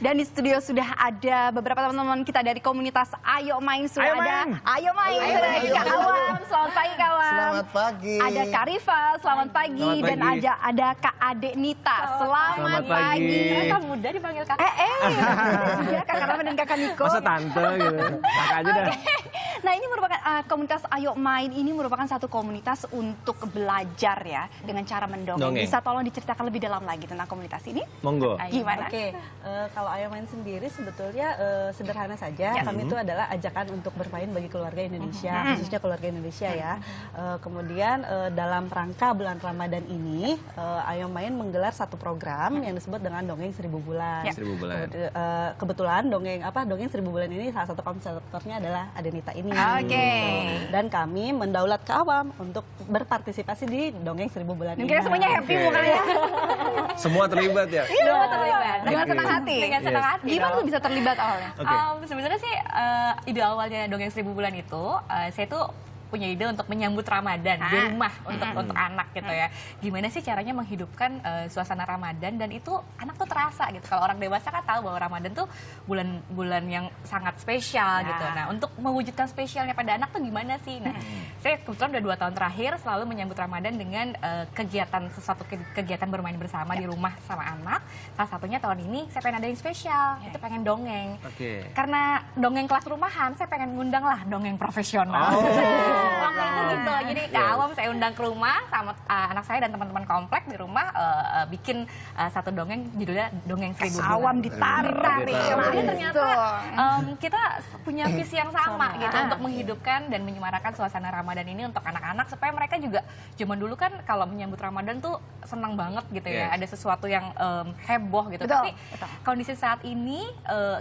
Dan di studio sudah ada beberapa teman-teman kita dari komunitas Ayo Main. Sudah Ayo ada Main. Ayo Main, sudah ada Kak Awam. Selamat pagi Kak Awam. Selamat pagi. Ada Kak Rifa, selamat pagi. Selamat Dan pagi. ada Kak Ade Nita. Selamat pagi. pagi. Masa muda dipanggil kakak? Juga Kak Rama dan Kakak Niko. Masa tante gitu. Kakak aja dah. Nah ini merupakan komunitas Ayo Main ini merupakan satu komunitas untuk belajar ya dengan cara mendongeng. Dongeng. Bisa tolong diceritakan lebih dalam lagi tentang komunitas ini? Monggo. Gimana? Oke, kalau Ayo Main sendiri sebetulnya sederhana saja. Yes. Kami itu adalah ajakan untuk bermain bagi keluarga Indonesia, khususnya keluarga Indonesia ya. Kemudian dalam rangka bulan Ramadan ini, Ayo Main menggelar satu program yang disebut dengan Dongeng 1000 Bulan. Ya. 1000 bulan. Kebetulan Dongeng 1000 Bulan ini salah satu konseptornya adalah Adenita ini. Oke. Dan kami mendaulat ke Awam untuk berpartisipasi di Dongeng 1000 Bulan ini. Mungkin semuanya happy Oke. mukanya. Semua terlibat ya? Iya, terlibat. dengan Oke. senang hati. Dengan senang hati Gimana dong. tuh bisa terlibat awalnya? Oke. Sebenarnya sih ide awalnya Dongeng 1000 Bulan itu saya tuh punya ide untuk menyambut Ramadan di rumah untuk anak gitu ya. Gimana sih caranya menghidupkan suasana Ramadan dan itu anak tuh terasa gitu. Kalau orang dewasa kan tahu bahwa Ramadan tuh bulan yang sangat spesial gitu. Nah, untuk mewujudkan spesialnya pada anak tuh gimana sih? Nah, saya kebetulan udah 2 tahun terakhir selalu menyambut Ramadan dengan kegiatan bermain bersama di rumah sama anak. Salah satunya tahun ini saya pengen ada yang spesial, itu pengen dongeng. Oke. Karena dongeng kelas rumahan, saya pengen ngundang lah dongeng profesional. Waktu itu gitu, jadi Kak Awam saya undang ke rumah sama anak saya dan teman-teman komplek di rumah bikin satu dongeng judulnya Dongeng 1000 Bulan. Awam ditarik. Makanya ternyata Gitu. kita punya visi yang sama gitu untuk menghidupkan dan menyemarakan suasana Ramadan ini untuk anak-anak supaya mereka juga zaman dulu kan kalau menyambut Ramadan tuh senang banget gitu ya, Yes. ada sesuatu yang heboh gitu. Betul, Tapi kondisi saat ini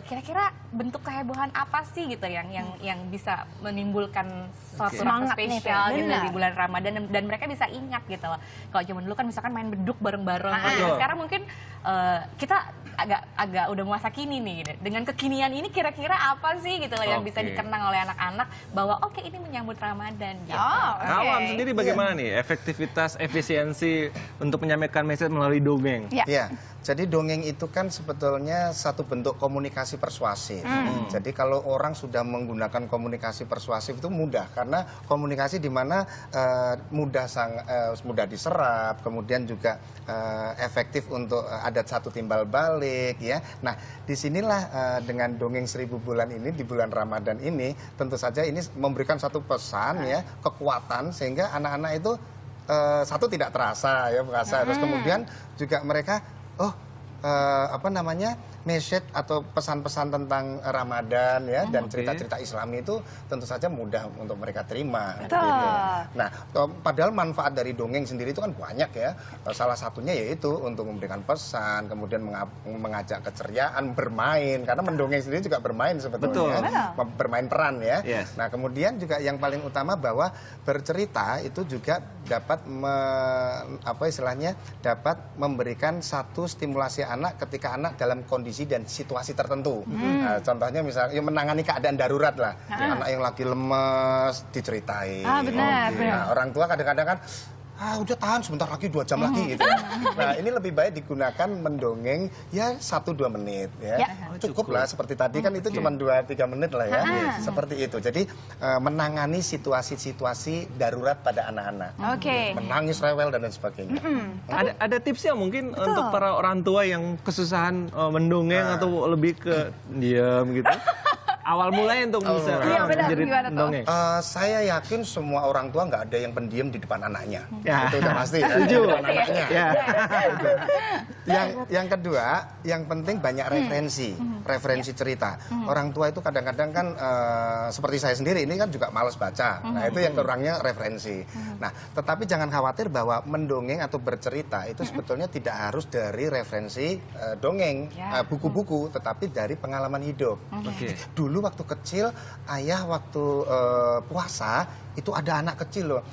kira-kira bentuk kehebohan apa sih gitu yang bisa menimbulkan suatu Semangat nih, spesial Teh. gitu Benar. di bulan Ramadan dan mereka bisa ingat gitu loh. Kalau zaman dulu kan misalkan main beduk bareng-bareng. Betul. Sekarang mungkin kita agak udah masa kini nih gitu. Dengan kekinian ini kira-kira apa sih gitu loh yang bisa Oke. dikenang oleh anak-anak bahwa oke ini menyambut Ramadan gitu. Oke. Awam sendiri bagaimana nih efektivitas, efisiensi untuk menyampaikan message melalui dongeng? Ya. Ya, jadi dongeng itu kan sebetulnya satu bentuk komunikasi persuasif. Jadi kalau orang sudah menggunakan komunikasi persuasif itu mudah karena komunikasi di mana mudah diserap, kemudian juga efektif untuk ada satu timbal balik ya. Nah, disinilah dengan dongeng 1000 bulan ini di bulan Ramadan ini tentu saja ini memberikan satu pesan ya, kekuatan sehingga anak-anak itu satu tidak terasa ya merasa. Terus kemudian juga mereka message atau pesan-pesan tentang Ramadan ya dan cerita-cerita Islami itu tentu saja mudah untuk mereka terima. Betul. Gitu. Nah, padahal manfaat dari dongeng sendiri itu kan banyak ya. Salah satunya yaitu untuk memberikan pesan, kemudian mengajak keceriaan, bermain karena mendongeng sendiri juga bermain sebetulnya. Bermain peran ya. Yes. Nah, kemudian juga yang paling utama bahwa bercerita itu juga dapat dapat memberikan satu stimulasi anak ketika anak dalam kondisi dan situasi tertentu. Nah, contohnya misalnya menangani keadaan darurat lah. Anak yang lagi lemes diceritain. Benar. Nah, orang tua kadang-kadang kan udah tahan sebentar lagi 2 jam lagi gitu. Nah, ini lebih baik digunakan mendongeng ya 1-2 menit ya. Cukup lah seperti tadi kan itu cuma 2-3 menit lah ya. Seperti itu. Jadi menangani situasi-situasi darurat pada anak-anak. Oke. Menangis rewel dan lain sebagainya. Ada tipsnya mungkin untuk para orang tua yang kesusahan mendongeng atau lebih ke diam gitu? Awal mulai untuk bisa Iya, benar. menjadi Gimana tuh? dongeng. Saya yakin semua orang tua nggak ada yang pendiam di depan anaknya. Ya. Itu udah pasti ya. Setuju. Di depan anaknya. Ya. Yang kedua, yang penting banyak referensi cerita. Orang tua itu kadang-kadang kan seperti saya sendiri ini kan juga malas baca. Nah, itu yang kurangnya referensi. Nah, tetapi jangan khawatir bahwa mendongeng atau bercerita itu sebetulnya tidak harus dari referensi dongeng, buku-buku, tetapi dari pengalaman hidup. Oke. Dulu waktu kecil, ayah waktu puasa itu ada anak kecil loh.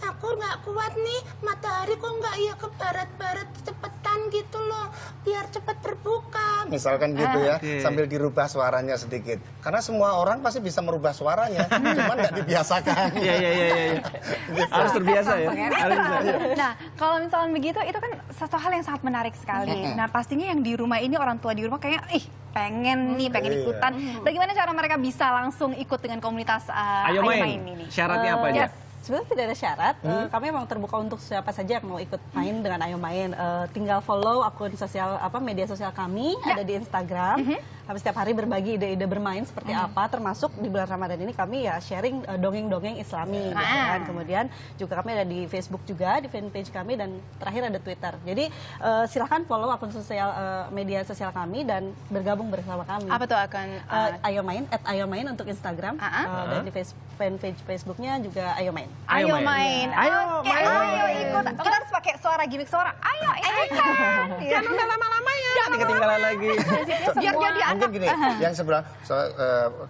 Aku nggak kuat nih, matahari kok nggak ya ke barat-barat cepetan gitu loh, biar cepet berbuka misalkan gitu ya, Oke. sambil dirubah suaranya sedikit. Karena semua orang pasti bisa merubah suaranya, cuman nggak dibiasakan. Iya. Harus terbiasa ya. Harus bisa. Nah, kalau misalnya begitu, itu kan satu hal yang sangat menarik sekali. Nah, pastinya yang di rumah ini, orang tua di rumah kayaknya, pengen Iya. ikutan. Bagaimana cara mereka bisa langsung ikut dengan komunitas Ayo main. ini? Syaratnya apa aja? Sebenarnya tidak ada syarat. Kami memang terbuka untuk siapa saja yang mau ikut main dengan Ayo Main. Tinggal follow akun sosial media sosial kami ada di Instagram. Kami setiap hari berbagi ide-ide bermain seperti apa. Termasuk di bulan Ramadan ini kami ya sharing dongeng-dongeng Islami. Gitu kan. Kemudian juga kami ada di Facebook juga, di fanpage kami, dan terakhir ada Twitter. Jadi silahkan follow akun sosial media sosial kami dan bergabung bersama kami. Apa tuh akan Ayo Main @ayomain untuk Instagram, dan di fanpage Facebooknya juga Ayo Main. Ayo main. Ayo Oke, main. ayo ikut. Kita harus pakai suara, gimmick suara. Ayo ikutan. Jangan udah lama-lama ya. Nanti ketinggalan lagi. Biar jadi Mungkin gini, yang sebelah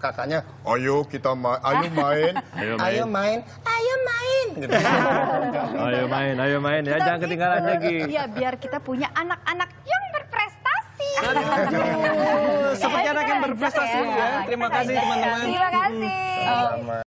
kakaknya, ayo kita ayo main, Ayo main. ayo main, gitu. Ayo main ya. Jangan ketinggalan lagi. Iya, biar kita punya anak-anak yang berprestasi. Seperti anak yang berprestasi ya. Terima kasih teman-teman. Terima kasih. Sama.